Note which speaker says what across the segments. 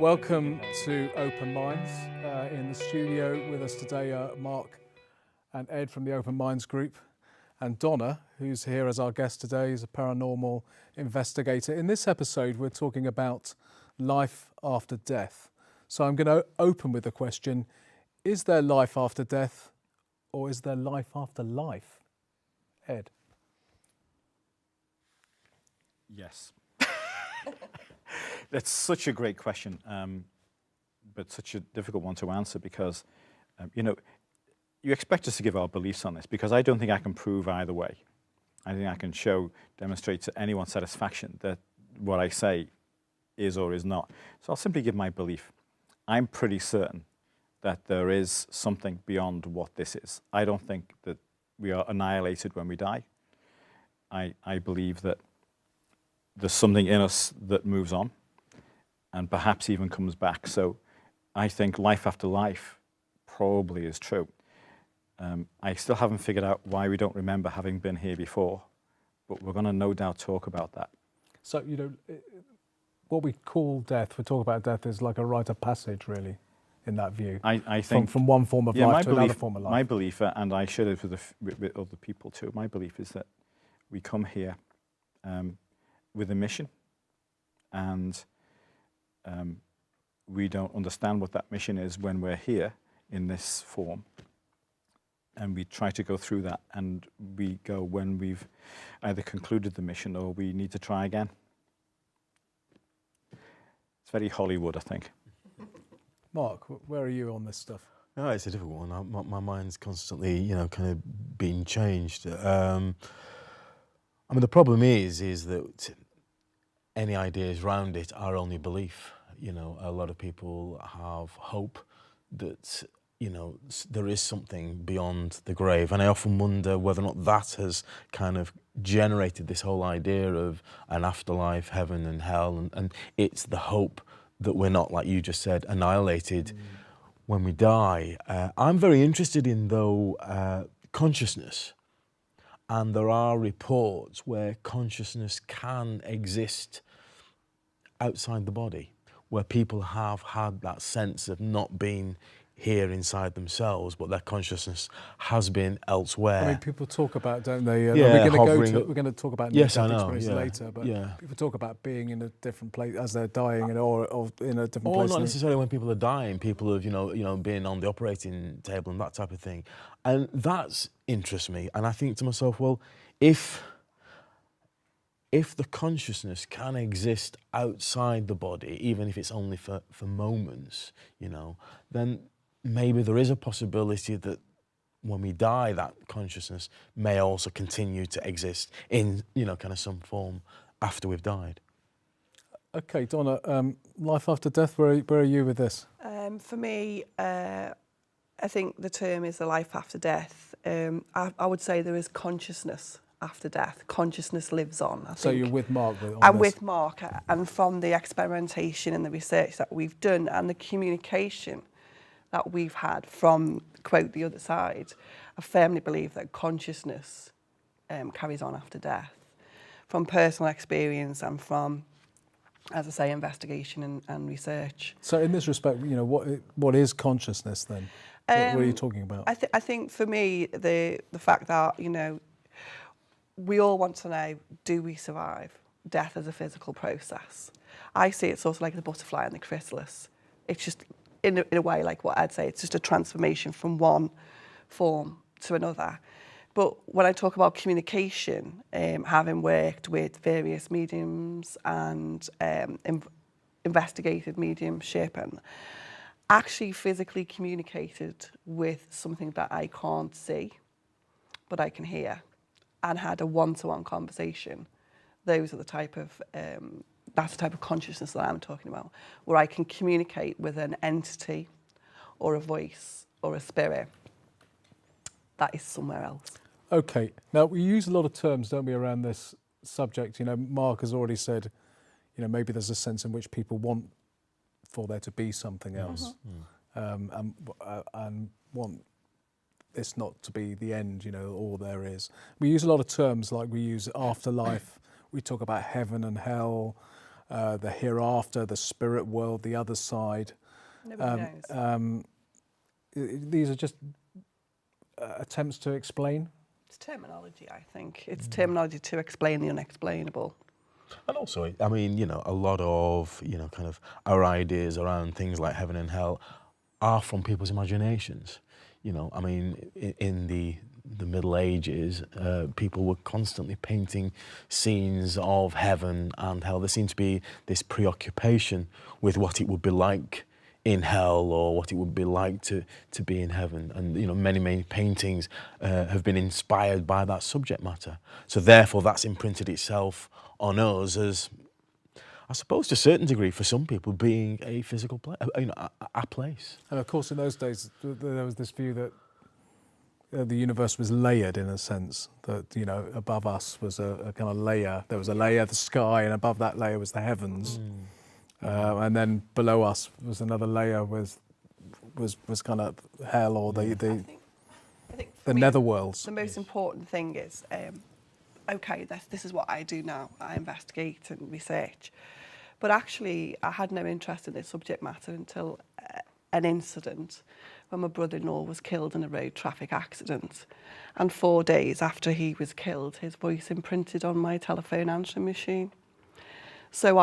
Speaker 1: Welcome to Open Minds. In the studio with us today are Mark and Ed from the Open Minds group, and Donna, who's here as our guest today, is a paranormal investigator. In this episode, we're talking about life after death. So I'm going to open with the question, is there life after death, or is there life after life? Ed?
Speaker 2: Yes. That's such a great question, but such a difficult one to answer because, you expect us to give our beliefs on this because I don't think I can prove either way. I think I can demonstrate to anyone's satisfaction that what I say is or is not. So I'll simply give my belief. I'm pretty certain that there is something beyond what this is. I don't think that we are annihilated when we die. I believe that there's something in us that moves on and perhaps even comes back. So I think life after life probably is true. I still haven't figured out why we don't remember having been here before, but we're going to no doubt talk about that.
Speaker 1: So, what we call death, we talk about death as like a rite of passage, really, in that view.
Speaker 2: I think
Speaker 1: from one form of life to another form of life.
Speaker 2: My belief, and I share it with other people too, my belief is that we come here with a mission, and we don't understand what that mission is when we're here in this form. And we try to go through that, and we go when we've either concluded the mission or we need to try again. It's very Hollywood, I think.
Speaker 1: Mark, where are you on this stuff?
Speaker 3: No, it's a difficult one. My mind's constantly, kind of being changed. The problem is that any ideas around it are only belief. A lot of people have hope that, there is something beyond the grave. And I often wonder whether or not that has kind of generated this whole idea of an afterlife, heaven and hell. And it's the hope that we're not, like you just said, annihilated when we die. I'm very interested in, though, consciousness. And there are reports where consciousness can exist outside the body, where people have had that sense of not being here inside themselves, but their consciousness has been elsewhere.
Speaker 1: I mean, people talk about, don't they?
Speaker 3: Yeah,
Speaker 1: we're going to talk about
Speaker 3: yes,
Speaker 1: near-death
Speaker 3: I know,
Speaker 1: experience
Speaker 3: yeah,
Speaker 1: later, but
Speaker 3: yeah.
Speaker 1: people talk about being in a different place as they're dying, or in a different place.
Speaker 3: Or not necessarily when people are dying. People have, being on the operating table and that type of thing, and that interests me. And I think to myself, well, if the consciousness can exist outside the body, even if it's only for moments, then maybe there is a possibility that when we die, that consciousness may also continue to exist in, kind of some form after we've died.
Speaker 1: Okay, Donna, life after death, where are you with this?
Speaker 4: For me, I think the term is the life after death. I would say there is consciousness after death. Consciousness lives on. I
Speaker 1: So
Speaker 4: think.
Speaker 1: you're with Mark on
Speaker 4: I'm
Speaker 1: this?
Speaker 4: with Mark, and from the experimentation and the research that we've done and the communication that we've had from, quote, the other side, I firmly believe that consciousness carries on after death. From personal experience and from, as I say, investigation and research.
Speaker 1: So in this respect, what is consciousness then? What are you talking about?
Speaker 4: I think for me, the fact that, we all want to know, do we survive death as a physical process? I see it sort of like the butterfly and the chrysalis. It's just, in a way, like what I'd say, it's just a transformation from one form to another. But when I talk about communication, having worked with various mediums and investigated mediumship and actually physically communicated with something that I can't see, but I can hear, and had a one-to-one conversation, those are the type of that's the type of consciousness that I'm talking about, where I can communicate with an entity or a voice or a spirit that is somewhere else.
Speaker 1: Okay, now we use a lot of terms, don't we, around this subject. Mark has already said, maybe there's a sense in which people want for there to be something else, and want this not to be the end, all there is. We use a lot of terms, like we use afterlife, we talk about heaven and hell, the hereafter, the spirit world, the other side.
Speaker 4: Nobody knows.
Speaker 1: These are just attempts to explain.
Speaker 4: It's terminology, I think. It's terminology to explain the unexplainable.
Speaker 3: And also, I mean, you know, a lot of, you know, kind of our ideas around things like heaven and hell are from people's imaginations. You know, I mean, in the Middle Ages, people were constantly painting scenes of heaven and hell. There seemed to be this preoccupation with what it would be like in hell or what it would be like to be in heaven. And, you know, many paintings have been inspired by that subject matter. So therefore, that's imprinted itself on us as, I suppose, to a certain degree, for some people, being a physical place, you know, a place.
Speaker 1: And of course, in those days, there was this view that the universe was layered in a sense, that, you know, above us was a kind of layer. There was a layer, the sky, and above that layer was the heavens. And then below us was another layer, was kind of hell, or
Speaker 4: I think for
Speaker 1: the
Speaker 4: me,
Speaker 1: netherworlds.
Speaker 4: the most important thing is, okay, this is what I do now. I investigate and research. But actually, I had no interest in this subject matter until an incident when my brother-in-law was killed in a road traffic accident. And 4 days after he was killed, his voice imprinted on my telephone answering machine. So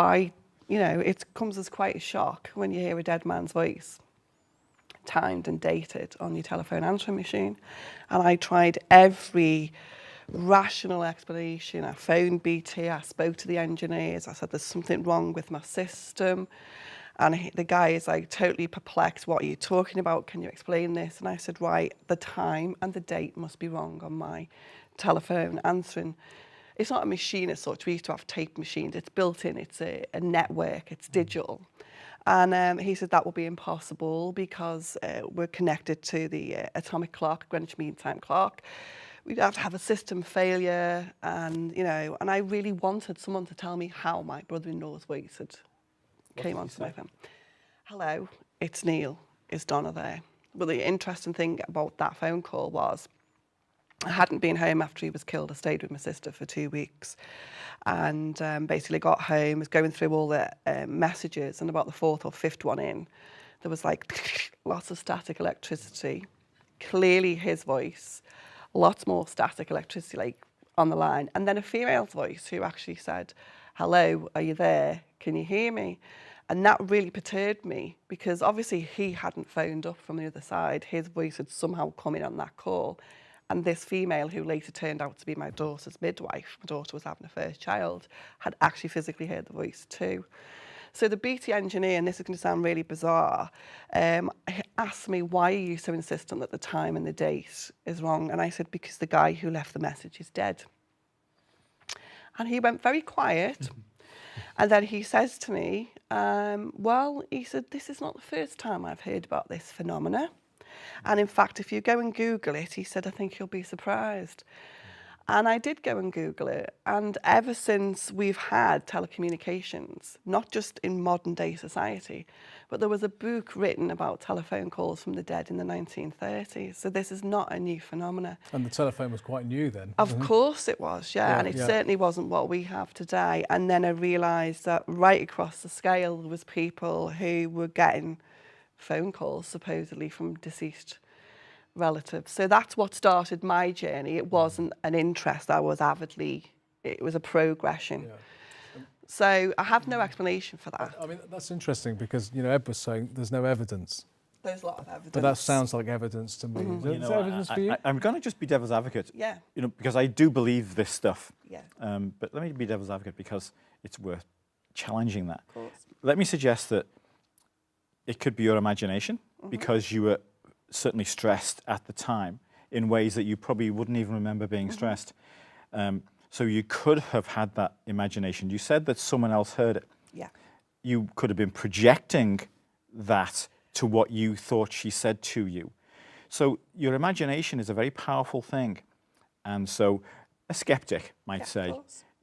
Speaker 4: you know, it comes as quite a shock when you hear a dead man's voice, timed and dated, on your telephone answering machine. And I tried every rational explanation. I phoned BT, I spoke to the engineers, I said there's something wrong with my system. And the guy is like totally perplexed. What are you talking about? Can you explain this? And I said, right, the time and the date must be wrong on my telephone answering. It's not a machine as such. We used to have tape machines. It's built in. It's a network. It's digital. And he said that will be impossible because we're connected to the atomic clock, Greenwich Mean Time clock. We'd have to have a system failure. And, you know, and I really wanted someone to tell me how my brother-in-law's voice had came onto my phone. Hello, it's Neil. Is Donna there? Well, the interesting thing about that phone call was I hadn't been home after he was killed. I stayed with my sister for 2 weeks and basically got home, was going through all the messages, and about the 4th or 5th one in, there was like lots of static electricity, clearly his voice, lots more static electricity like on the line, and then a female's voice who actually said, hello, are you there? Can you hear me? And that really perturbed me because obviously he hadn't phoned up from the other side. His voice had somehow come in on that call. And this female, who later turned out to be my daughter's midwife, my daughter was having her first child, had actually physically heard the voice too. So the BT engineer, and this is going to sound really bizarre, asked me, why are you so insistent that the time and the date is wrong? And I said, because the guy who left the message is dead. And he went very quiet. And then he says to me, well, he said, this is not the first time I've heard about this phenomena. And in fact, if you go and Google it, he said, I think you'll be surprised. And I did go and Google it. And ever since we've had telecommunications, not just in modern day society, but there was a book written about telephone calls from the dead in the 1930s. So this is not a new phenomena.
Speaker 1: And the telephone was quite new then.
Speaker 4: Of course it was, yeah. And it certainly wasn't what we have today. And then I realised that right across the scale, there was people who were getting phone calls supposedly from deceased relatives. So that's what started my journey. It wasn't an interest. I was it was a progression. Yeah. So I have no explanation for that.
Speaker 1: I mean, that's interesting because, you know, Ed was saying there's no evidence.
Speaker 4: There's a lot of evidence.
Speaker 1: But that sounds like evidence to me.
Speaker 2: Mm-hmm.
Speaker 1: Is there evidence for you?
Speaker 2: I'm going to just be devil's advocate.
Speaker 4: Yeah.
Speaker 2: You know, because I do believe this stuff.
Speaker 4: Yeah.
Speaker 2: But let me be devil's advocate because it's worth challenging that.
Speaker 4: Of course.
Speaker 2: Let me suggest that it could be your imagination because you were certainly stressed at the time in ways that you probably wouldn't even remember being stressed. So you could have had that imagination. You said that someone else heard it.
Speaker 4: Yeah.
Speaker 2: You could have been projecting that to what you thought she said to you. So your imagination is a very powerful thing. And so a skeptic might say,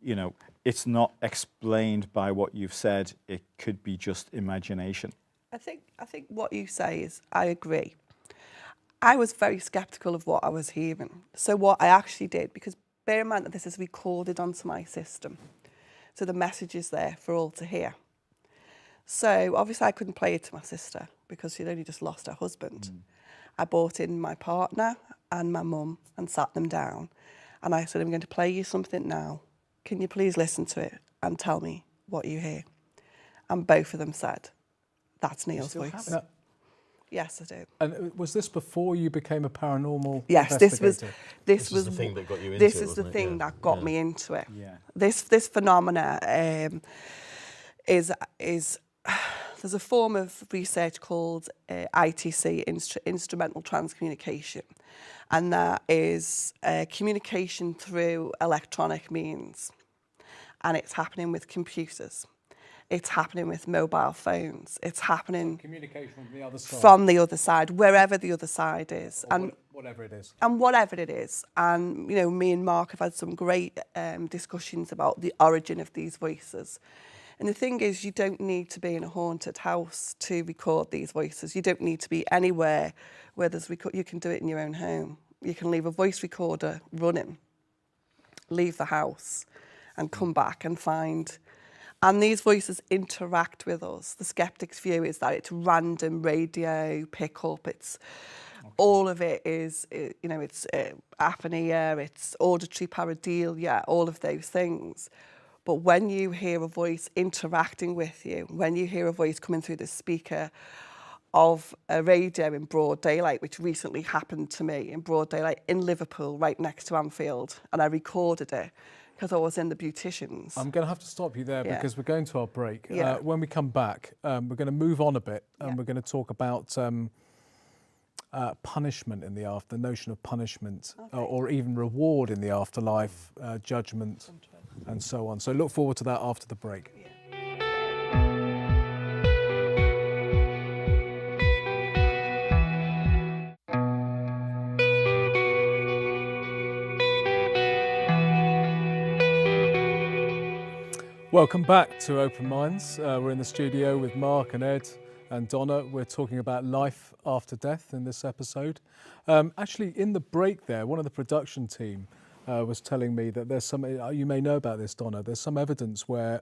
Speaker 2: you know, it's not explained by what you've said. It could be just imagination.
Speaker 4: I think what you say is, I agree. I was very sceptical of what I was hearing. So what I actually did, because bear in mind that this is recorded onto my system. So the message is there for all to hear. So obviously I couldn't play it to my sister because she'd only just lost her husband. I brought in my partner and my mum and sat them down. And I said, I'm going to play you something now. Can you please listen to it and tell me what you hear? And both of them said, that's Neil's voice.
Speaker 1: Now,
Speaker 4: Yes, I do.
Speaker 1: and was this before you became a paranormal
Speaker 4: Yes, this was
Speaker 1: investigator?
Speaker 3: This is the thing that got you into
Speaker 4: this
Speaker 3: it,
Speaker 4: is the
Speaker 3: wasn't it?
Speaker 4: thing
Speaker 3: Yeah.
Speaker 4: that got
Speaker 3: Yeah.
Speaker 4: me into it.
Speaker 2: Yeah.
Speaker 4: This phenomena is there's a form of research called ITC, instrumental transcommunication, and that is communication through electronic means, and it's happening with computers. It's happening with mobile phones. It's happening
Speaker 1: Communication from the other side.
Speaker 4: from the other side, wherever the other side is.
Speaker 1: Or
Speaker 4: And
Speaker 1: whatever it is.
Speaker 4: and whatever it is. And, you know, me and Mark have had some great discussions about the origin of these voices. And the thing is, you don't need to be in a haunted house to record these voices. You don't need to be anywhere where there's you can do it in your own home. You can leave a voice recorder running, leave the house, and come back and find. And these voices interact with us. The skeptic's view is that it's random radio pickup. It's all of it is, you know, it's apnea, it's auditory pareidolia, all of those things. But when you hear a voice interacting with you, when you hear a voice coming through the speaker of a radio in broad daylight, which recently happened to me in broad daylight in Liverpool, right next to Anfield, and I recorded it because I was in the beauticians.
Speaker 1: I'm going to have to stop you there
Speaker 4: Yeah.
Speaker 1: because we're going to our break.
Speaker 4: Yeah.
Speaker 1: When we come back, we're going to move on a bit and
Speaker 4: Yeah.
Speaker 1: we're going to talk about punishment in the after, the notion of punishment or even reward in the afterlife, judgment and so on. So look forward to that after the break. Welcome back to Open Minds. We're in the studio with Mark and Ed and Donna. We're talking about life after death in this episode. Actually, in the break there, one of the production team was telling me that there's some, you may know about this, Donna, there's some evidence where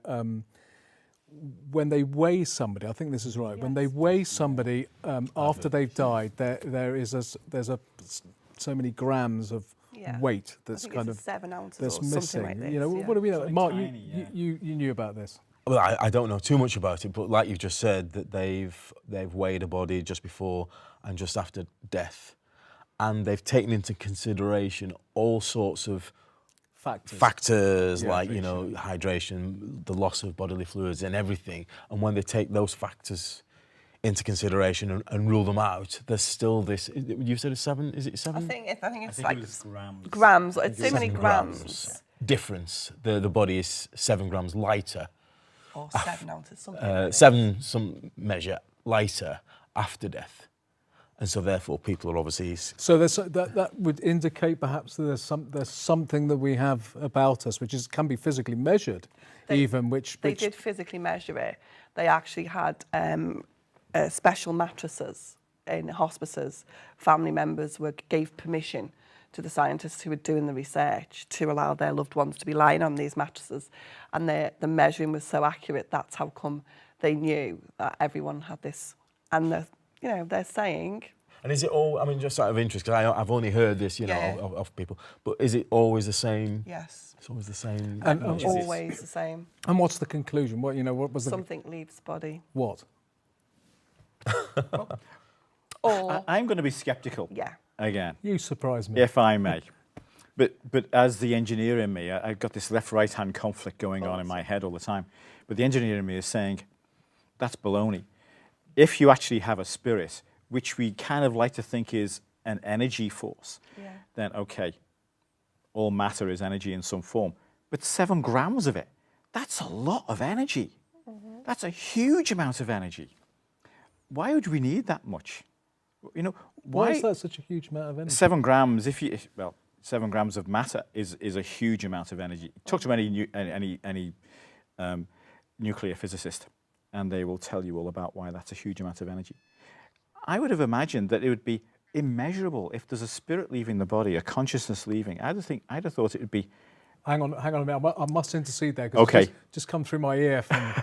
Speaker 1: when they weigh somebody, I think this is right, when they weigh somebody after they've died, there's so many grams of weight that's
Speaker 4: I think
Speaker 1: kind
Speaker 4: it's
Speaker 1: of
Speaker 4: 7 ounces
Speaker 1: that's
Speaker 4: or something
Speaker 1: missing.
Speaker 4: like this.
Speaker 1: You know,
Speaker 4: yeah.
Speaker 1: what do we know?
Speaker 2: Something
Speaker 1: Mark,
Speaker 2: tiny, yeah.
Speaker 1: you knew about this.
Speaker 3: Well, I don't know too much about it, but like you've just said, that they've weighed a body just before and just after death, and they've taken into consideration all sorts of factors
Speaker 1: Yeah,
Speaker 3: like, you know, hydration, the loss of bodily fluids and everything. And when they take those factors into consideration and rule them out, there's still this, you said it's 7, is it 7?
Speaker 4: I think it's
Speaker 2: I
Speaker 4: like
Speaker 2: think it was grams.
Speaker 4: grams. It's so
Speaker 3: 7
Speaker 4: many grams.
Speaker 3: difference. The body is 7 grams lighter,
Speaker 4: Or 7 ounces, something like this.
Speaker 3: 7 some measure lighter after death. And so therefore people are obviously...
Speaker 1: So that would indicate perhaps that there's something that we have about us which can be physically measured,
Speaker 4: They
Speaker 1: which
Speaker 4: did physically measure it. They actually had special mattresses in hospices. Family members gave permission to the scientists who were doing the research to allow their loved ones to be lying on these mattresses, and the measuring was so accurate. That's how come they knew that everyone had this. And they're saying.
Speaker 3: And is it all, I mean, just out of interest, because I've only heard this, you know,
Speaker 4: Yeah.
Speaker 3: of people, but is it always the same?
Speaker 4: Yes.
Speaker 3: It's always the same.
Speaker 1: And
Speaker 4: Always the same.
Speaker 1: And what's the conclusion? What was the
Speaker 4: Something leaves body.
Speaker 1: what?
Speaker 4: Or
Speaker 2: I'm going to be sceptical
Speaker 4: yeah.
Speaker 2: again,
Speaker 1: You surprise me.
Speaker 2: if I may. But as the engineer in me, I've got this left-right hand conflict going on in my head all the time. But the engineer in me is saying, that's baloney. If you actually have a spirit, which we kind of like to think is an energy force,
Speaker 4: Yeah.
Speaker 2: then okay, all matter is energy in some form. But 7 grams of it, that's a lot of energy.
Speaker 4: Mm-hmm.
Speaker 2: That's a huge amount of energy. Why would we need that much? You know,
Speaker 1: Why is that such a huge amount of energy?
Speaker 2: 7 grams, 7 grams of matter is a huge amount of energy. Talk to any nuclear physicist, and they will tell you all about why that's a huge amount of energy. I would have imagined that it would be immeasurable if there's a spirit leaving the body, a consciousness leaving. I'd have thought it would be
Speaker 1: Hang on a minute. I must intercede there because
Speaker 2: Okay.
Speaker 1: it's just come through my ear from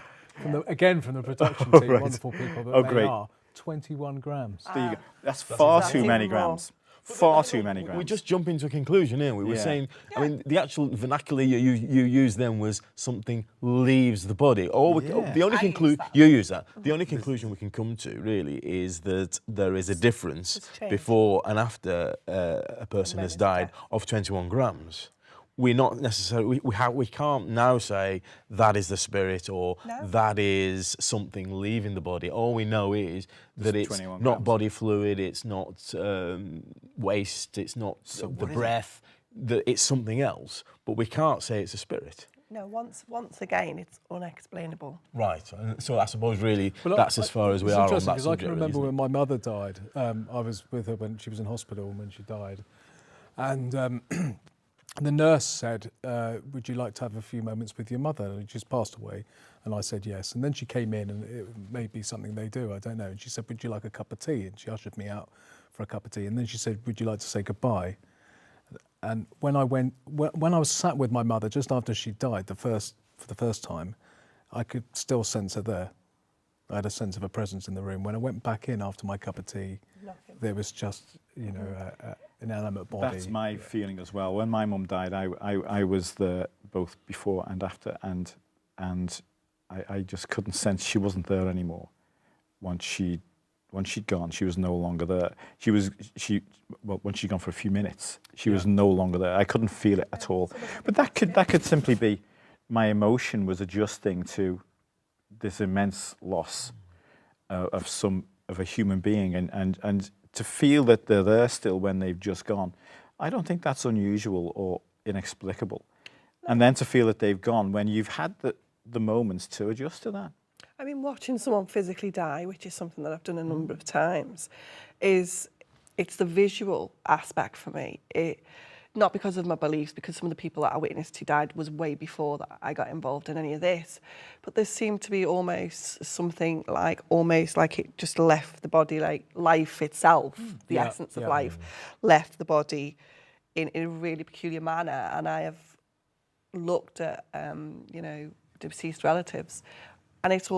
Speaker 1: the production team,
Speaker 2: right.
Speaker 1: wonderful people that
Speaker 2: Oh,
Speaker 1: they
Speaker 2: great.
Speaker 1: are. 21 grams.
Speaker 2: There you go. That's far
Speaker 4: exactly
Speaker 2: too many
Speaker 4: even more.
Speaker 2: grams. Far too many
Speaker 3: We
Speaker 2: grams.
Speaker 3: just jump into a conclusion here. We were
Speaker 2: Yeah.
Speaker 3: saying, I mean, the actual vernacular you used then was something leaves the body.
Speaker 2: Yeah.
Speaker 3: The only
Speaker 4: I use
Speaker 3: conclusion
Speaker 4: that.
Speaker 3: you use that. The only conclusion we can come to really is that there is a difference
Speaker 4: It's changed.
Speaker 3: before and after a person has
Speaker 4: moment's
Speaker 3: died
Speaker 4: death.
Speaker 3: of 21 grams. We're not necessarily we can't now say that is the spirit or
Speaker 4: No.
Speaker 3: that is something leaving the body. All we know is that
Speaker 2: It's
Speaker 3: it's
Speaker 2: 21
Speaker 3: not
Speaker 2: grams.
Speaker 3: body fluid, it's not waste, it's not
Speaker 2: So
Speaker 3: the
Speaker 2: what is it?
Speaker 3: breath, that it's something else. But we can't say it's a spirit.
Speaker 4: No, once again, it's unexplainable.
Speaker 3: Right. And so I suppose really
Speaker 1: Well,
Speaker 3: that's as far as we
Speaker 1: it's
Speaker 3: are on
Speaker 1: interesting
Speaker 3: that
Speaker 1: because I
Speaker 3: subject.
Speaker 1: can
Speaker 3: really,
Speaker 1: remember
Speaker 3: isn't
Speaker 1: when my mother died. I was with her when she was in hospital when she died, and the nurse said, "Would you like to have a few moments with your mother?" And she's passed away, and I said yes. And then she came in, and it may be something they do, I don't know. And she said, "Would you like a cup of tea?" And she ushered me out for a cup of tea. And then she said, "Would you like to say goodbye?" And when I was sat with my mother just after she died, for the first time, I could still sense her there. I had a sense of a presence in the room. When I went back in after my cup of tea,
Speaker 4: Nothing.
Speaker 1: there was just, an inanimate body.
Speaker 2: That's my feeling as well. When my mum died, I was there both before and after, and I just couldn't sense she wasn't there anymore. Once she'd gone, she was no longer there. Once she'd gone for a few minutes, she was no longer there. I couldn't feel it at all. But that could simply be my emotion was adjusting to this immense loss of a human being, and to feel that they're there still when they've just gone, I don't think that's unusual or inexplicable. And then to feel that they've gone when you've had the moments to adjust to that.
Speaker 4: I mean, watching someone physically die, which is something that I've done a number of times, it's the visual aspect for me. Not because of my beliefs, because some of the people that I witnessed who died was way before that I got involved in any of this. But there seemed to be almost something almost like it just left the body, like life itself, the essence of life, left the body in a really peculiar manner. And I have looked at, deceased relatives, and it's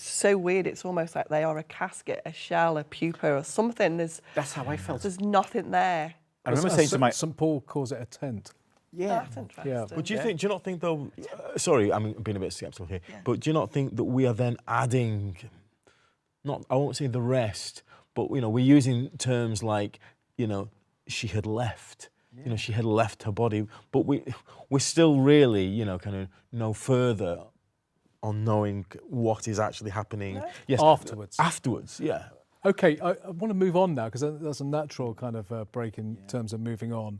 Speaker 4: so weird. It's almost like they are a casket, a shell, a pupa or something.
Speaker 2: That's how I felt.
Speaker 4: There's nothing there.
Speaker 2: I remember saying to my...
Speaker 1: St. Paul calls it a tent.
Speaker 2: Yeah.
Speaker 4: That's interesting.
Speaker 1: Yeah.
Speaker 3: But do you not think though, sorry, I'm being a bit sceptical here,
Speaker 4: Yeah.
Speaker 3: but do you not think that we are then adding, I won't say the rest, but we're using terms like, she had left, she had left her body, but we're still really, kind of no further on knowing what is actually happening.
Speaker 4: No.
Speaker 3: Yes, Afterwards, yeah.
Speaker 1: Okay, I want to move on now because that's a natural kind of break in terms of moving on.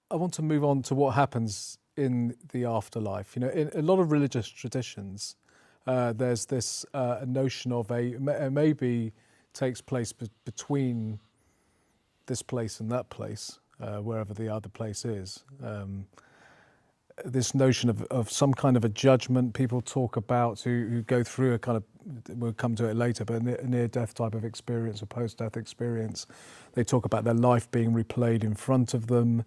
Speaker 1: I want to move on to what happens in the afterlife. In a lot of religious traditions, there's this notion of maybe takes place between this place and that place, wherever the other place is. This notion of some kind of a judgment people talk about who go through a kind of, we'll come to it later, but a near-death type of experience, a post-death experience. They talk about their life being replayed in front of them.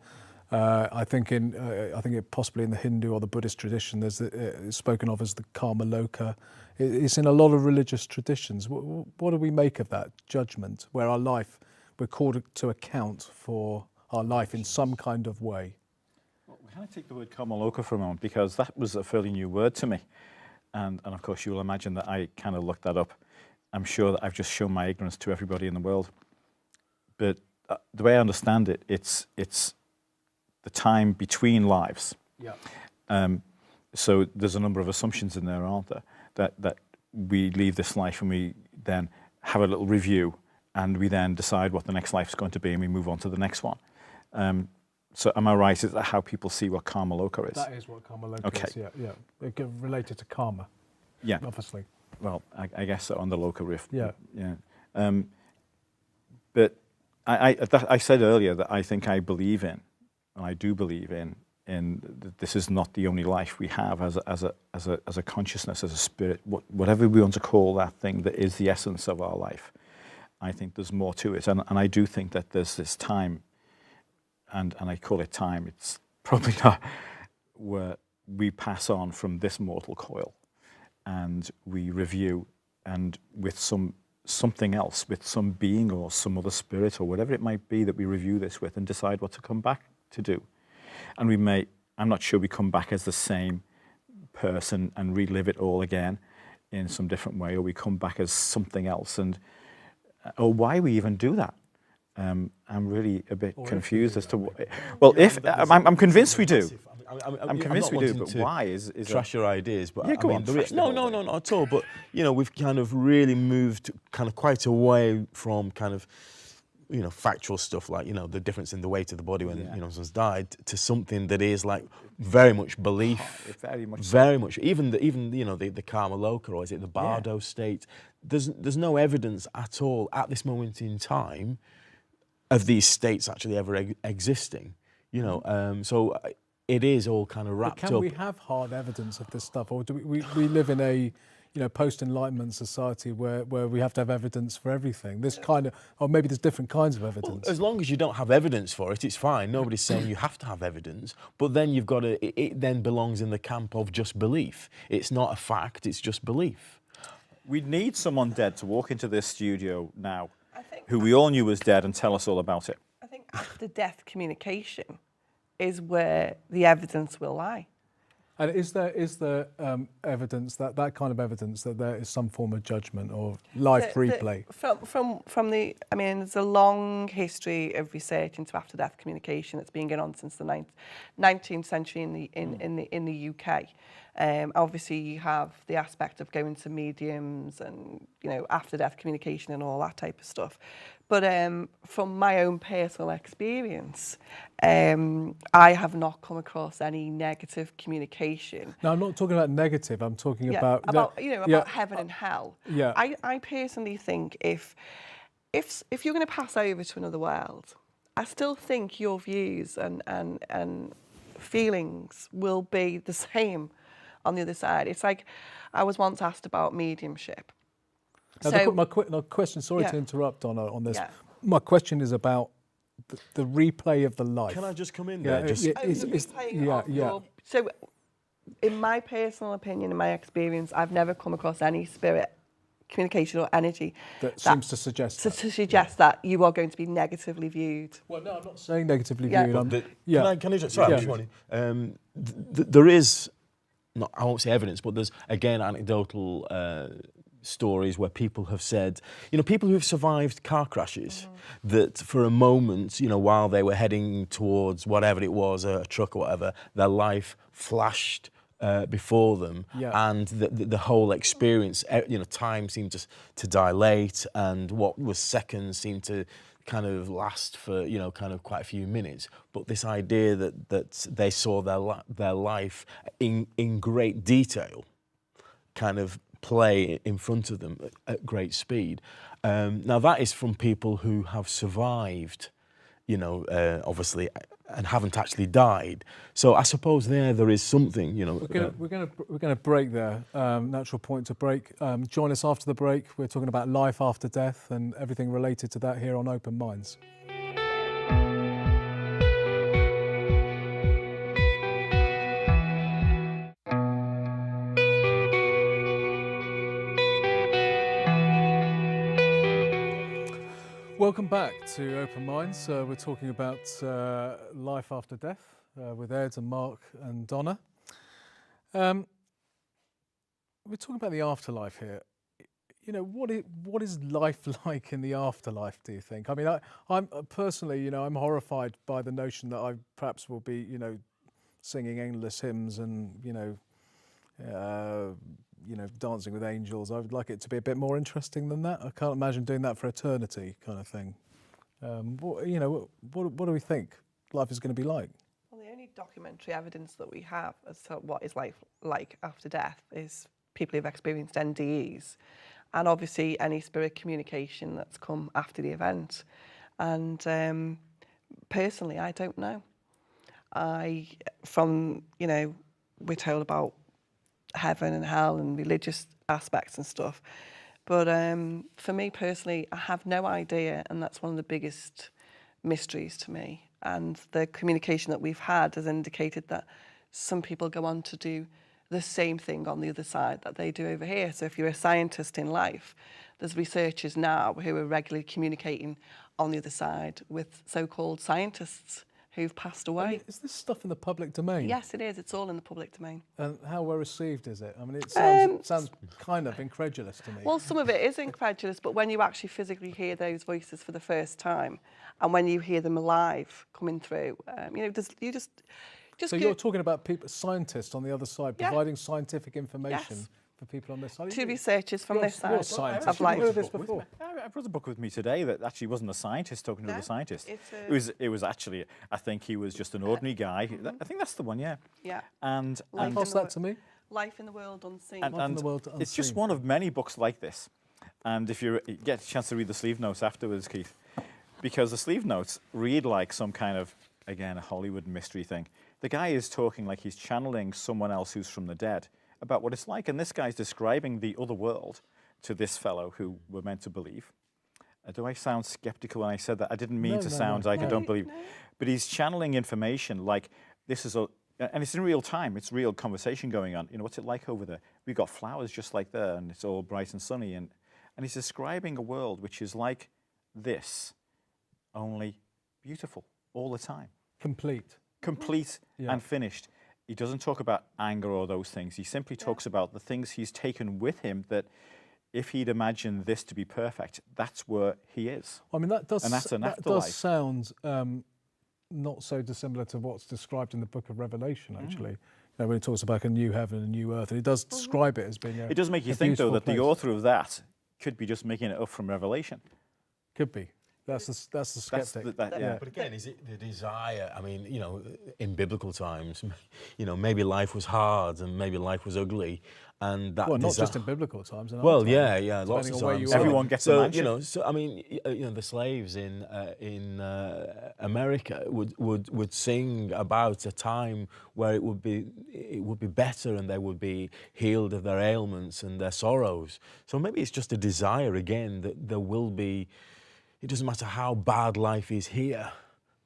Speaker 1: I think it possibly in the Hindu or the Buddhist tradition, it's spoken of as the karma loka. It's in a lot of religious traditions. What do we make of that judgment, where we're called to account for our life in some kind of way?
Speaker 2: Well, we kind of take the word karma loka for a moment because that was a fairly new word to me. And of course, you will imagine that I kind of looked that up. I'm sure that I've just shown my ignorance to everybody in the world. But the way I understand it, it's the time between lives.
Speaker 1: Yeah.
Speaker 2: So there's a number of assumptions in there, aren't there? That we leave this life and we then have a little review and we then decide what the next life's going to be and we move on to the next one. So am I right? Is that how people see what karma loka is?
Speaker 1: That is what karma loka is, yeah. Related to karma,
Speaker 2: Yeah.
Speaker 1: obviously.
Speaker 2: Well, I guess so, on the loka riff.
Speaker 1: Yeah.
Speaker 2: Yeah. But I said earlier that I think I believe in, and I do believe in that this is not the only life we have as a consciousness, as a spirit, whatever we want to call that thing that is the essence of our life. I think there's more to it, and I do think that there's this time, and I call it time. It's probably not where we pass on from this mortal coil, and we review, and with something else, with some being or some other spirit or whatever it might be that we review this with, and decide what to come back to do. And we may, I'm not sure we come back as the same person and relive it all again in some different way, or we come back as something else, and or why we even do that. I'm really a bit confused as to what. Well, if I'm convinced we do. I'm convinced we do, but why is
Speaker 3: trash your ideas? But
Speaker 2: yeah, go on.
Speaker 3: No, not at all. But we've kind of really moved kind of quite away from kind of factual stuff like the difference in the weight of the body when someone's died, to something that is like very much belief, very much. Even the Karma Loka, or is it the Bardo state? There's no evidence at all at this moment in time of these states actually ever existing. So it is all kind of wrapped up.
Speaker 1: Can we have hard evidence of this stuff, or do we live in a post-Enlightenment society where we have to have evidence for everything? This kind of, or maybe there's different kinds of evidence.
Speaker 3: Well, as long as you don't have evidence for it, it's fine. Nobody's saying you have to have evidence, but then you've got to. It then belongs in the camp of just belief. It's not a fact. It's just belief.
Speaker 2: We need someone dead to walk into this studio now, who we all knew was dead, and tell us all about it.
Speaker 4: I think after death communication is where the evidence will lie.
Speaker 1: And is there evidence that kind of evidence that there is some form of judgment or life replay?
Speaker 4: From the, I mean, there's a long history of research into after death communication that's been going on since the 19th century in the UK. Obviously, you have the aspect of going to mediums and after death communication and all that type of stuff. But from my own personal experience, I have not come across any negative communication.
Speaker 1: No, I'm not talking about negative. I'm talking about
Speaker 4: heaven and hell.
Speaker 1: Yeah.
Speaker 4: I personally think if you're going to pass over to another world, I still think your views and feelings will be the same on the other side. It's like I was once asked about mediumship.
Speaker 1: Now, my question, sorry to interrupt on this. Yeah. My question is about the replay of the life.
Speaker 3: Can I just come in there?
Speaker 4: So, in my personal opinion, in my experience, I've never come across any spirit communication or energy
Speaker 1: that seems to suggest
Speaker 4: that you are going to be negatively viewed.
Speaker 1: Well, no, I'm not saying negatively viewed.
Speaker 3: Can I just? Sorry, I'm just wondering. There is, I won't say evidence, but there's again anecdotal stories where people have said, people who've survived car crashes, that for a moment, while they were heading towards whatever it was, a truck or whatever, their life flashed before them, and the whole experience, time seemed to dilate, and what was seconds seemed to kind of last for kind of quite a few minutes. But this idea that they saw their life in great detail, kind of play in front of them at great speed. Now that is from people who have survived, obviously, and haven't actually died. So I suppose there is something,
Speaker 1: We're going to break there. Natural point to break. Join us after the break. We're talking about life after death and everything related to that here on Open Minds. Welcome back to Open Minds. We're talking about life after death with Ed and Mark and Donna. We're talking about the afterlife here. What is life like in the afterlife, do you think? I mean, I'm personally, I'm horrified by the notion that I perhaps will be, singing endless hymns and, dancing with angels. I would like it to be a bit more interesting than that. I can't imagine doing that for eternity, kind of thing. What do we think life is going to be like?
Speaker 4: Well, the only documentary evidence that we have as to what is life like after death is people who've experienced NDEs, and obviously any spirit communication that's come after the event. And personally, I don't know. We're told about heaven and hell and religious aspects and stuff, but for me personally, I have no idea, and that's one of the biggest mysteries to me. And the communication that we've had has indicated that some people go on to do the same thing on the other side that they do over here. So if you're a scientist in life, there's researchers now who are regularly communicating on the other side with so-called scientists who've passed away.
Speaker 1: Is this stuff in the public domain?
Speaker 4: Yes, it is. It's all in the public domain.
Speaker 1: And how well received is it? I mean, it sounds kind of incredulous to me.
Speaker 4: Well, some of it is incredulous, but when you actually physically hear those voices for the first time, and when you hear them live coming through, you just
Speaker 1: so you're talking about people, scientists on the other side,
Speaker 4: Yeah.
Speaker 1: providing scientific information
Speaker 4: Yes.
Speaker 1: for people on this side.
Speaker 4: two researchers from this
Speaker 1: You're a
Speaker 4: side
Speaker 1: scientist.
Speaker 4: of
Speaker 1: You've heard
Speaker 4: life.
Speaker 1: of this before.
Speaker 2: I brought a book with me today that actually wasn't a scientist talking to
Speaker 4: No,
Speaker 2: the scientist.
Speaker 4: it's
Speaker 2: It was actually, I think he was just an ordinary guy. I think that's the one, yeah.
Speaker 4: Yeah.
Speaker 2: And
Speaker 4: Life
Speaker 1: Pass
Speaker 4: in the
Speaker 1: that to me.
Speaker 4: Life in the World Unseen.
Speaker 2: and,
Speaker 1: Life in
Speaker 2: and
Speaker 1: the World
Speaker 2: it's just
Speaker 1: Unseen.
Speaker 2: one of many books like this. And if you get a chance to read the sleeve notes afterwards, Keith, because the sleeve notes read like some kind of, again, a Hollywood mystery thing. The guy is talking like he's channeling someone else who's from the dead about what it's like. And this guy's describing the other world to this fellow who we're meant to believe. Do I sound skeptical when I said that? I didn't mean
Speaker 1: No,
Speaker 2: to
Speaker 1: no,
Speaker 2: sound
Speaker 1: no.
Speaker 2: like I
Speaker 4: No,
Speaker 2: don't believe.
Speaker 4: no.
Speaker 2: But he's channeling information like this is and it's in real time. It's real conversation going on. You know, what's it like over there? We've got flowers just like there, and it's all bright and sunny. And he's describing a world which is like this, only beautiful all the time.
Speaker 1: Complete.
Speaker 2: Complete
Speaker 1: Yeah.
Speaker 2: and finished. He doesn't talk about anger or those things. He simply talks about the things he's taken with him that if he'd imagined this to be perfect, that's where he is.
Speaker 1: I mean, that does
Speaker 2: And that's an
Speaker 1: that
Speaker 2: afterlife.
Speaker 1: does sound not so dissimilar to what's described in the Book of Revelation. Actually, you know, when it talks about a new heaven and a new earth, and it does describe it as being.
Speaker 2: It does make you
Speaker 1: a
Speaker 2: think, though,
Speaker 1: beautiful
Speaker 2: that the
Speaker 1: place.
Speaker 2: author of that could be just making it up from Revelation.
Speaker 1: Could be. That's the
Speaker 2: That's
Speaker 1: skeptic.
Speaker 2: yeah.
Speaker 3: But again, is it the desire? I mean, you know, in biblical times, you know, maybe life was hard and maybe life was ugly, and that.
Speaker 1: Well, not just in biblical times. In our
Speaker 3: Well,
Speaker 1: time,
Speaker 3: yeah, lots
Speaker 1: depending
Speaker 3: of
Speaker 1: on where
Speaker 3: times.
Speaker 1: you
Speaker 3: So-
Speaker 1: are.
Speaker 2: Everyone gets a
Speaker 3: so
Speaker 2: mansion.
Speaker 3: you know. So I mean, you know, the slaves in America would sing about a time where it would be better and they would be healed of their ailments and their sorrows. So maybe it's just a desire again that there will be. It doesn't matter how bad life is here,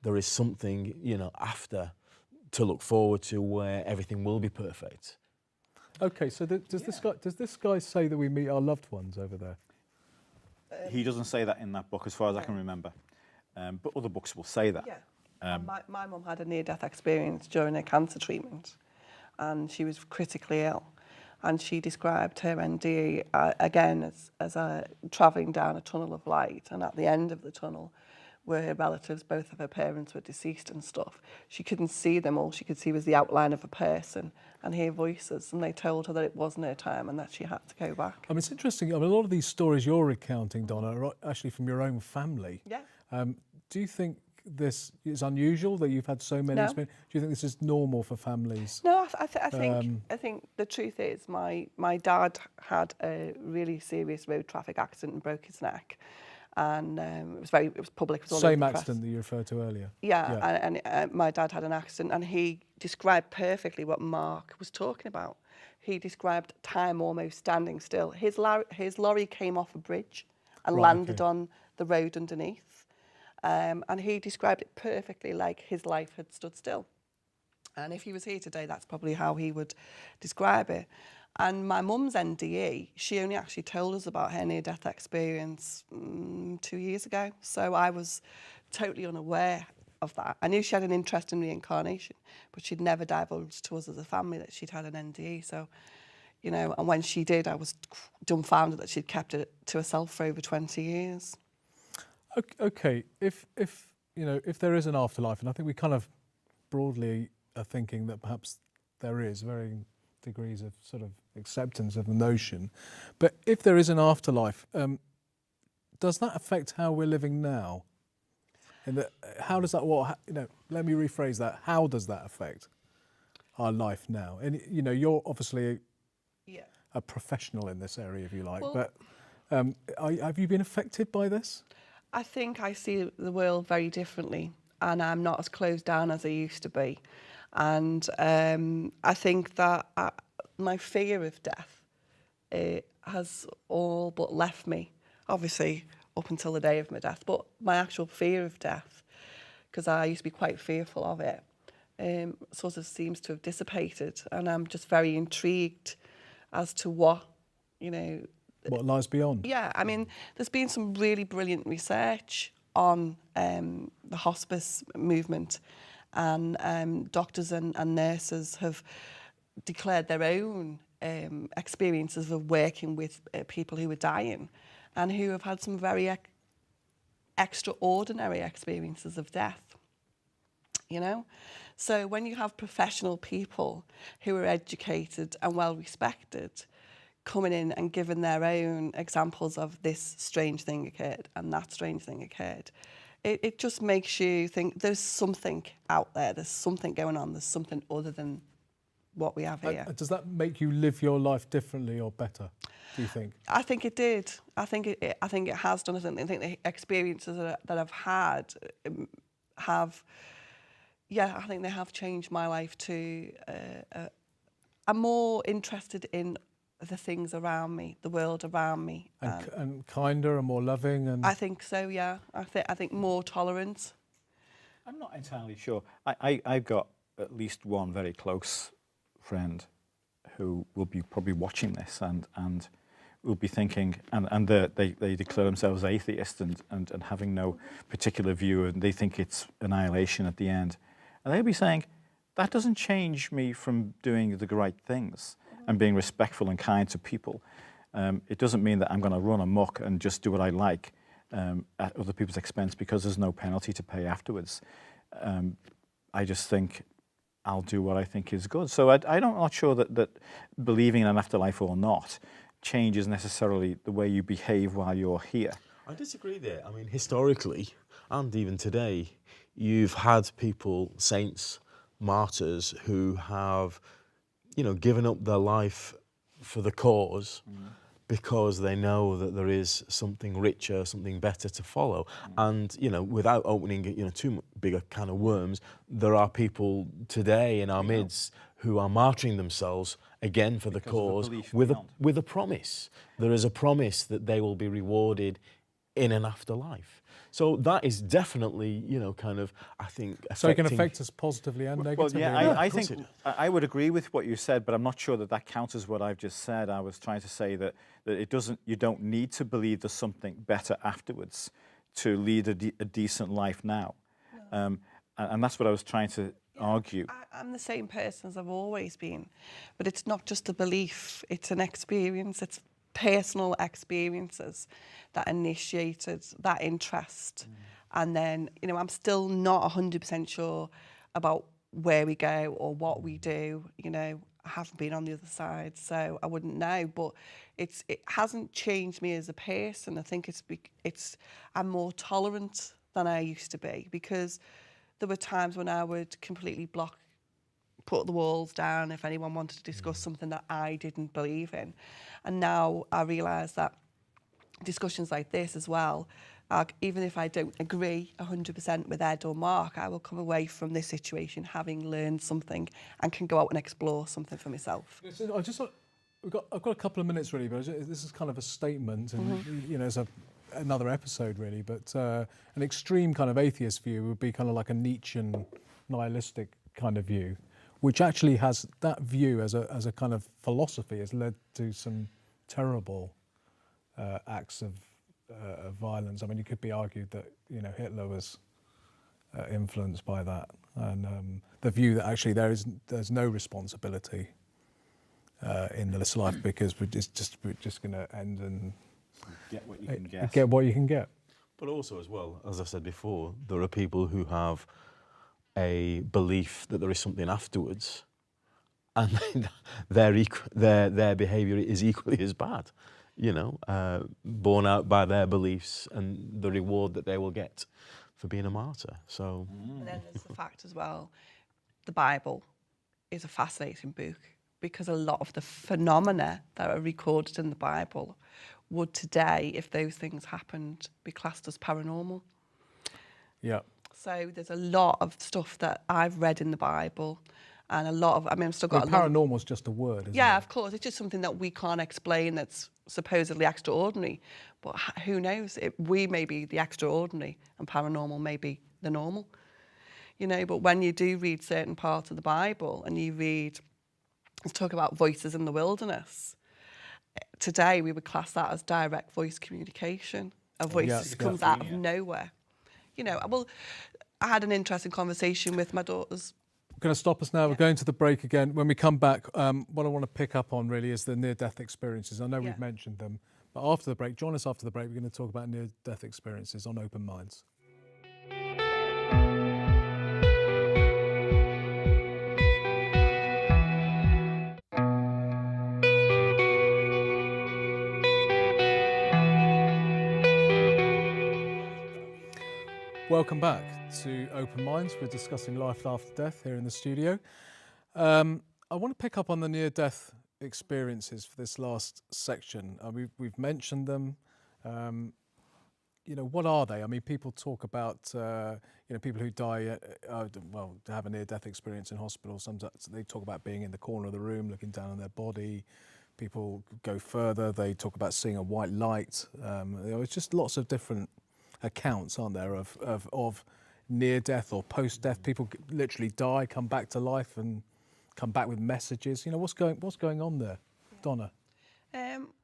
Speaker 3: there is something, you know, after to look forward to where everything will be perfect.
Speaker 1: Okay, so does this guy say that we meet our loved ones over there?
Speaker 2: He doesn't say that in that book, as far as I can remember. But other books will say that.
Speaker 4: Yeah. And my mum had a near-death experience during her cancer treatment, and she was critically ill. And she described her NDE again as travelling down a tunnel of light, and at the end of the tunnel, where her relatives, both of her parents, were deceased and stuff, she couldn't see them. All she could see was the outline of a person and hear voices, and they told her that it wasn't her time and that she had to go back.
Speaker 1: I mean, it's interesting. I mean, a lot of these stories you're recounting, Donna, are actually from your own family.
Speaker 4: Yeah.
Speaker 1: Do you think this is unusual that you've had so many
Speaker 4: No.
Speaker 1: experiences? Do you think this is normal for families?
Speaker 4: No, I think the truth is my dad had a really serious road traffic accident and broke his neck, and it was public. It was all over
Speaker 1: Same
Speaker 4: the press.
Speaker 1: accident that you referred to earlier.
Speaker 4: Yeah, and my dad had an accident, and he described perfectly what Mark was talking about. He described time almost standing still. His lorry came off a bridge and
Speaker 1: Right,
Speaker 4: landed
Speaker 1: okay.
Speaker 4: on the road underneath. And he described it perfectly like his life had stood still. And if he was here today, that's probably how he would describe it. And my mum's NDE, she only actually told us about her near-death experience 2 years ago. So I was totally unaware of that. I knew she had an interest in reincarnation, but she'd never divulged to us as a family that she'd had an NDE. So, you know, and when she did, I was dumbfounded that she'd kept it to herself for over 20 years.
Speaker 1: Okay, if you know, if there is an afterlife, and I think we kind of broadly are thinking that perhaps there is varying degrees of sort of acceptance of the notion, but if there is an afterlife, does that affect how we're living now? And how does that? You know, let me rephrase that. How does that affect our life now? And you know, you're obviously a professional in this area, if you like,
Speaker 4: Well,
Speaker 1: but have you been affected by this?
Speaker 4: I think I see the world very differently, and I'm not as closed down as I used to be. And I think that my fear of death has all but left me, obviously up until the day of my death, but my actual fear of death, because I used to be quite fearful of it, sort of seems to have dissipated, and I'm just very intrigued as to what
Speaker 1: lies beyond.
Speaker 4: Yeah, I mean, there's been some really brilliant research on the hospice movement, and doctors and nurses have declared their own experiences of working with people who are dying and who have had some very extraordinary experiences of death. So when you have professional people who are educated and well respected coming in and giving their own examples of this strange thing occurred and that strange thing occurred, it just makes you think there's something out there, there's something going on, there's something other than what we have here.
Speaker 1: Does that make you live your life differently or better, do you think?
Speaker 4: I think it did. I think it has done. I think the experiences that I've had I think they have changed my life to. I'm more interested in the things around me, the world around me,
Speaker 1: and kinder and more loving. And
Speaker 4: I think so. Yeah, I think more tolerant.
Speaker 2: I'm not entirely sure. I've got at least one very close friend who will be probably watching this and will be thinking, and they declare themselves atheist and having no particular view, and they think it's annihilation at the end. And they'll be saying, that doesn't change me from doing the right things and being respectful and kind to people. It doesn't mean that I'm going to run amok and just do what I like at other people's expense because there's no penalty to pay afterwards. I just think I'll do what I think is good. So I'm not sure that believing in an afterlife or not changes necessarily the way you behave while you're here.
Speaker 3: I disagree there. I mean, historically, and even today, you've had people, saints, martyrs, who have, given up their life for the cause because they know that there is something richer, something better to follow. And, without opening, too big a can of worms, there are people today in our midst who are martyring themselves again for the cause with a promise. There is a promise that they will be rewarded in an afterlife. So that is definitely, I think, affecting...
Speaker 1: So it can affect us positively and negatively.
Speaker 2: Well, yeah, I think I would agree with what you said, but I'm not sure that counts as what I've just said. I was trying to say that you don't need to believe there's something better afterwards to lead a decent life now. No. And that's what I was trying to argue.
Speaker 4: I'm the same person as I've always been, but it's not just a belief, it's an experience, it's personal experiences that initiated that interest. And then, I'm still not 100% sure about where we go or what we do. I haven't been on the other side, so I wouldn't know. But it hasn't changed me as a person. I think I'm more tolerant than I used to be, because there were times when I would completely put the walls down if anyone wanted to discuss something that I didn't believe in. And now I realise that discussions like this as well, even if I don't agree 100% with Ed or Mark, I will come away from this situation having learned something and can go out and explore something for myself.
Speaker 1: I've got a couple of minutes really, but this is kind of a statement, and it's another episode really. But an extreme kind of atheist view would be kind of like a Nietzschean nihilistic kind of view, which actually has that view as a kind of philosophy has led to some terrible acts of violence. I mean, it could be argued that Hitler was influenced by that, and the view that actually there's no responsibility in this life because we're just going to end and
Speaker 2: get what you can get.
Speaker 1: Get what you can get.
Speaker 3: But also, as well, as I said before, there are people who have a belief that there is something afterwards, and their behaviour is equally as bad. Borne out by their beliefs and the reward that they will get for being a martyr. So,
Speaker 4: and then there's the fact as well, the Bible is a fascinating book, because a lot of the phenomena that are recorded in the Bible would today, if those things happened, be classed as paranormal.
Speaker 1: Yeah.
Speaker 4: So there's a lot of stuff that I've read in the Bible, and I've still got
Speaker 1: paranormal is just a word, isn't it?
Speaker 4: Yeah, of course. It's just something that we can't explain that's supposedly extraordinary. But who knows? We may be the extraordinary and paranormal may be the normal. you know, but when you do read certain parts of the Bible and you read, let's talk about voices in the wilderness. Today, we would class that as direct voice communication. A voice that comes out of nowhere. You know, well, I had an interesting conversation with my daughters.
Speaker 1: We're going to stop us now. We're going to the break again. When we come back, what I want to pick up on really is the near-death experiences. I know we've mentioned them, but after the break, join us after the break. We're going to talk about near-death experiences on Open Minds. Welcome back to Open Minds. We're discussing life after death here in the studio. I want to pick up on the near-death experiences for this last section. We've mentioned them. You know, what are they? I mean, people talk about, you know, people who die, well, to have a near-death experience in hospital. Sometimes they talk about being in the corner of the room, looking down on their body. People go further. They talk about seeing a white light. It's just lots of different accounts, aren't there, of near-death or post-death. People literally die, come back to life, and come back with messages. You know, what's going on there, Donna?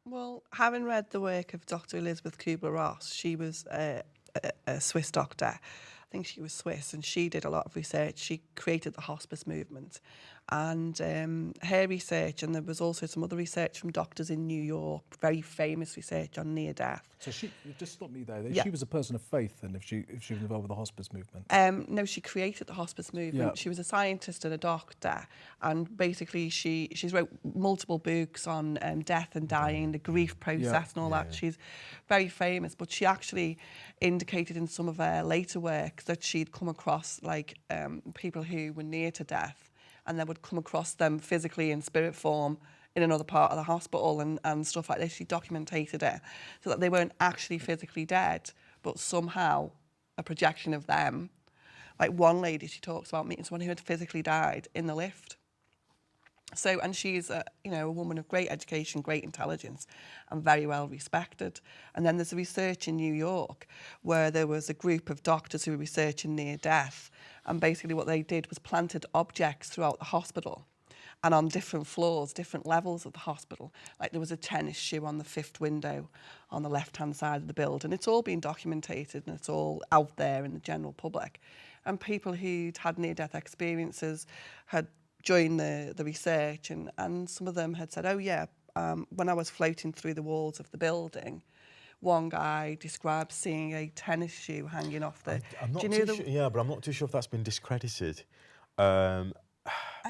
Speaker 4: Well, having read the work of Dr. Elizabeth Kubler-Ross, she was a Swiss doctor. I think she was Swiss, and she did a lot of research. She created the hospice movement. And her research, and there was also some other research from doctors in New York, very famous research on near-death.
Speaker 1: So she, just stop me there. She was a person of faith, then, if she was involved with the hospice movement?
Speaker 4: No, she created the hospice movement. Yeah. She was a scientist and a doctor, and basically she's wrote multiple books on death and dying, the grief process and all that. She's very famous, but she actually indicated in some of her later work that she'd come across like people who were near to death, and then would come across them physically in spirit form in another part of the hospital and stuff like this. She documented it so that they weren't actually physically dead, but somehow a projection of them. Like one lady, she talks about meeting someone who had physically died in the lift. So, and she's a woman of great education, great intelligence, and very well respected. And then there's a research in New York where there was a group of doctors who were researching near death, and basically what they did was planted objects throughout the hospital and on different floors, different levels of the hospital. Like there was a tennis shoe on the 5th window on the left-hand side of the building. It's all been documented and it's all out there in the general public. And people who'd had near-death experiences had joined the research, and some of them had said, oh yeah, when I was floating through the walls of the building, one guy described seeing a tennis shoe hanging off the...
Speaker 3: I'm not too sure, yeah, but I'm not too sure if that's been discredited.
Speaker 4: I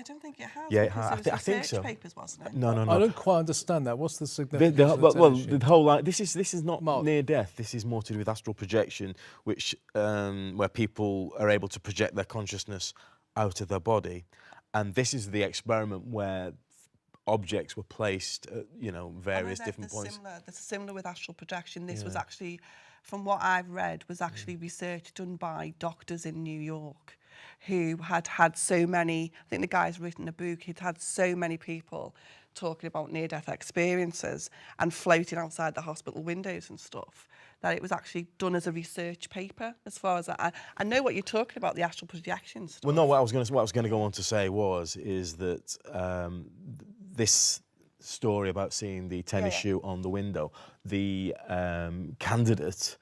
Speaker 4: don't think it has.
Speaker 3: Yeah,
Speaker 4: I think so. Papers, wasn't it?
Speaker 3: No.
Speaker 1: I don't quite understand that. What's the significance?
Speaker 3: The whole this is not near death. This is more to do with astral projection, which where people are able to project their consciousness out of their body, and this is the experiment where objects were placed at various different points.
Speaker 4: That's similar with astral projection. This was actually, from what I've read, was actually research done by doctors in New York who had so many, I think the guy's written a book, he'd had so many people talking about near-death experiences and floating outside the hospital windows and stuff, that it was actually done as a research paper. As far as I know what you're talking about, the astral projection stuff.
Speaker 3: Well, no, what I was going to go on to say is that this story about seeing the tennis shoe on the window, the candidate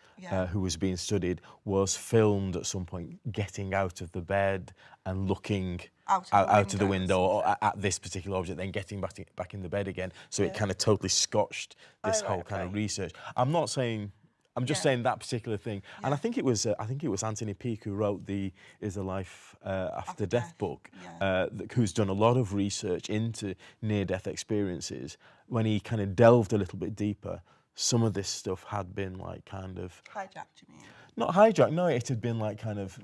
Speaker 3: who was being studied was filmed at some point getting out of the bed and looking out of the window or at this particular object, then getting back in the bed again. So it kind of totally scotched this whole kind of research. I'm not saying. I'm just saying that particular thing, and I think it was Anthony Peake who wrote the Is There Life After Death book, who's done a lot of research into near-death experiences. When he kind of delved a little bit deeper, some of this stuff had been like kind of
Speaker 4: hijacked. You mean?
Speaker 3: Not hijacked. No, it had been like kind of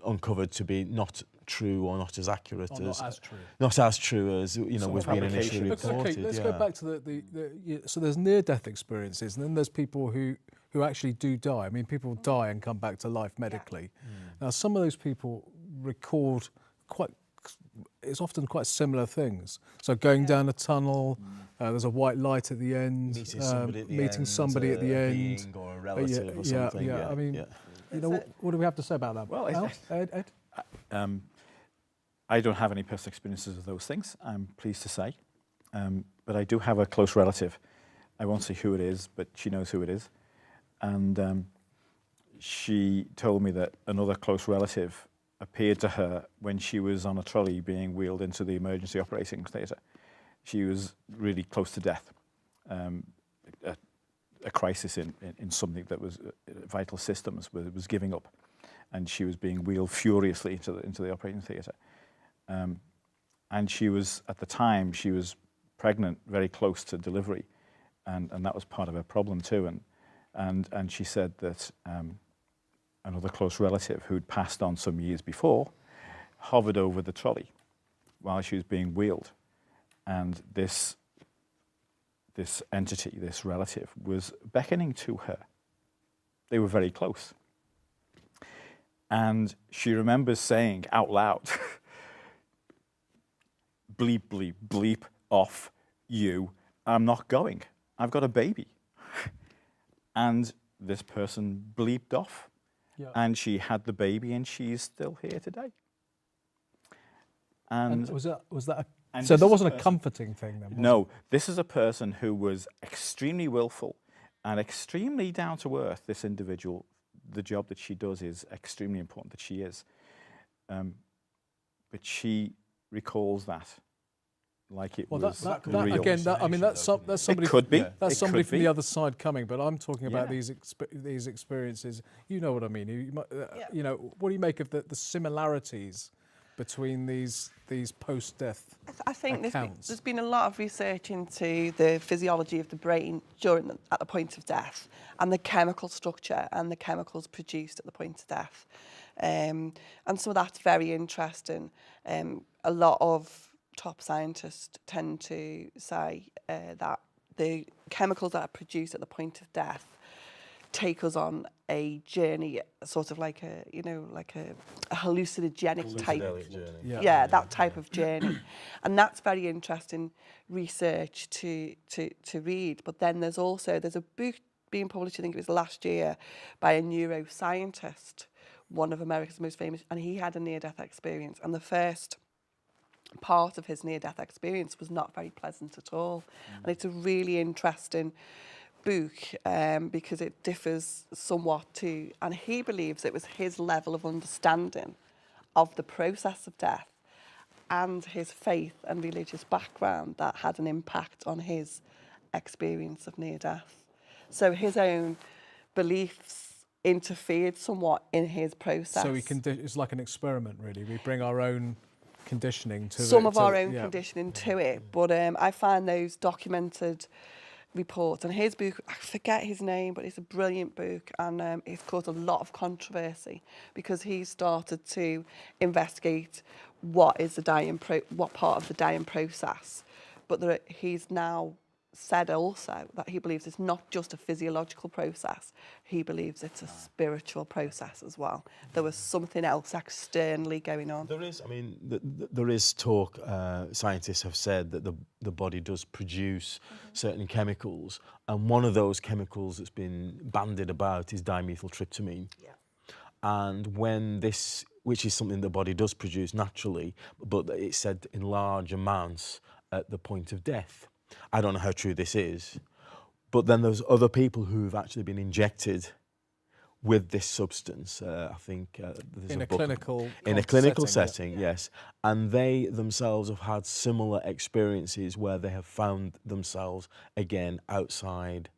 Speaker 3: uncovered to be not true or not as accurate
Speaker 1: not
Speaker 3: as true as was being initially reported.
Speaker 1: Okay, let's go back to so there's near-death experiences, and then there's people who actually do die. I mean, people die and come back to life medically. Now, some of those people record it's often quite similar things. So going down a tunnel, there's a white light at the end, meeting somebody at the end,
Speaker 3: or a relative or something.
Speaker 1: I mean, what do we have to say about that?
Speaker 2: Well,
Speaker 1: Ed?
Speaker 2: I don't have any personal experiences of those things, I'm pleased to say. But I do have a close relative. I won't say who it is, but she knows who it is. And she told me that another close relative appeared to her when she was on a trolley being wheeled into the emergency operating theatre. She was really close to death, a crisis in something that was vital systems was giving up, and she was being wheeled furiously into the operating theatre. And she was, at the time, she was pregnant, very close to delivery, and that was part of her problem too. And she said that another close relative who'd passed on some years before hovered over the trolley while she was being wheeled, and this entity, this relative, was beckoning to her. They were very close. And she remembers saying out loud, bleep, bleep, bleep off you, I'm not going. I've got a baby. And this person bleeped off.
Speaker 1: Yeah.
Speaker 2: And she had the baby, and she's still here today.
Speaker 1: And was that
Speaker 2: and
Speaker 1: so
Speaker 2: this
Speaker 1: there
Speaker 2: is
Speaker 1: wasn't a
Speaker 2: person-
Speaker 1: comforting thing then, was
Speaker 2: No,
Speaker 1: it?
Speaker 2: this is a person who was extremely willful and extremely down to earth. This individual, the job that she does is extremely important that she is. But she recalls that like it
Speaker 1: Well,
Speaker 2: was
Speaker 1: that
Speaker 2: real.
Speaker 1: again, I mean, that's somebody.
Speaker 2: It could be.
Speaker 3: Yeah.
Speaker 1: That's
Speaker 2: It
Speaker 1: somebody
Speaker 2: could
Speaker 1: from
Speaker 2: be.
Speaker 1: the other side coming, but I'm talking about
Speaker 2: Yeah.
Speaker 1: these experiences. You know what I mean?
Speaker 4: Yeah.
Speaker 1: You know, what do you make of the similarities between these post-death
Speaker 4: I think
Speaker 1: accounts?
Speaker 4: there's been a lot of research into the physiology of the brain at the point of death, and the chemical structure and the chemicals produced at the point of death. And some of that's very interesting. A lot of top scientists tend to say that the chemicals that are produced at the point of death take us on a journey, sort of like a hallucinogenic type.
Speaker 1: Yeah.
Speaker 4: That type of journey. And that's very interesting research to read. But then there's a book being published, I think it was last year, by a neuroscientist, one of America's most famous, and he had a near-death experience. And the first part of his near-death experience was not very pleasant at all. And it's a really interesting book because it differs somewhat too, and he believes it was his level of understanding of the process of death and his faith and religious background that had an impact on his experience of near death. So his own beliefs interfered somewhat in his process.
Speaker 1: So it's like an experiment, really. We bring our own conditioning to
Speaker 4: some
Speaker 1: it,
Speaker 4: of our own
Speaker 1: yeah.
Speaker 4: conditioning to it, but I find those documented reports, and his book, I forget his name, but it's a brilliant book, and it's caused a lot of controversy because he started to investigate what part of the dying process, but he's now said also that he believes it's not just a physiological process, he believes it's a spiritual process as well. There was something else externally going on.
Speaker 3: There is, I mean, there is talk, scientists have said that the body does produce certain chemicals, and one of those chemicals that's been bandied about is dimethyltryptamine.
Speaker 4: Yeah.
Speaker 3: And when this, which is something the body does produce naturally, but it's said in large amounts at the point of death. I don't know how true this is, but then there's other people who've actually been injected with this substance. I think there's
Speaker 1: In a
Speaker 3: book
Speaker 1: clinical
Speaker 3: setting, yes, and they themselves have had similar experiences where they have found themselves again outside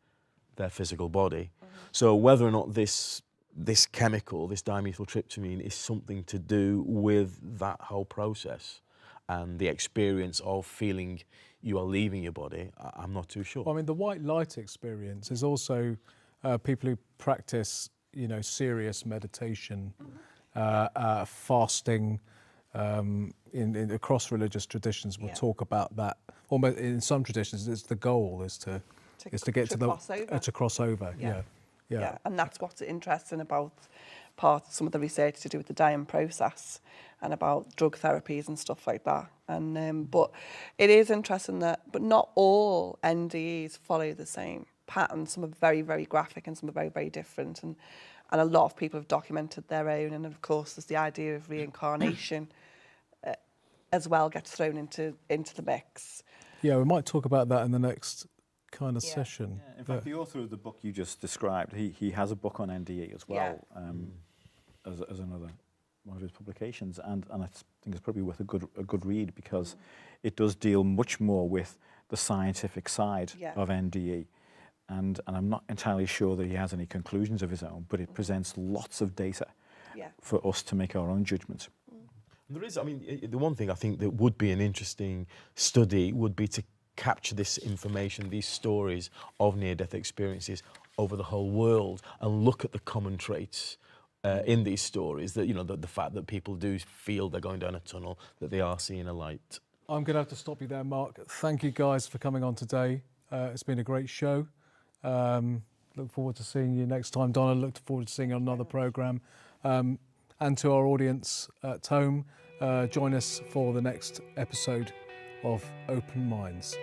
Speaker 3: their physical body. So whether or not this chemical, this dimethyltryptamine, is something to do with that whole process and the experience of feeling you are leaving your body, I'm not too sure.
Speaker 1: Well, I mean, the white light experience is also people who practice, serious meditation, fasting, in across religious traditions will talk about that. Almost in some traditions, it's the goal is to get to cross over. Yeah.
Speaker 4: And that's what's interesting about some of the research to do with the dying process and about drug therapies and stuff like that. And but it is interesting but not all NDEs follow the same pattern. Some are very, very graphic and some are very, very different. And a lot of people have documented their own. And of course, there's the idea of reincarnation as well gets thrown into the mix.
Speaker 1: Yeah, we might talk about that in the next kind of
Speaker 4: Yeah.
Speaker 1: session.
Speaker 2: Yeah, in fact, the author of the book you just described, he has a book on NDE as well, as another one of his publications, and I think it's probably worth a good read, because it does deal much more with the scientific side of NDE, and I'm not entirely sure that he has any conclusions of his own, but it presents lots of data for us to make our own judgments.
Speaker 3: There is, I mean, the one thing I think that would be an interesting study would be to capture this information, these stories of near-death experiences over the whole world, and look at the common traits in these stories, that, you know, the fact that people do feel they're going down a tunnel, that they are seeing a light.
Speaker 1: I'm going to have to stop you there, Mark. Thank you guys for coming on today. It's been a great show. Look forward to seeing you next time. Donna, look forward to seeing you on another programme. And to our audience at home, join us for the next episode of Open Minds.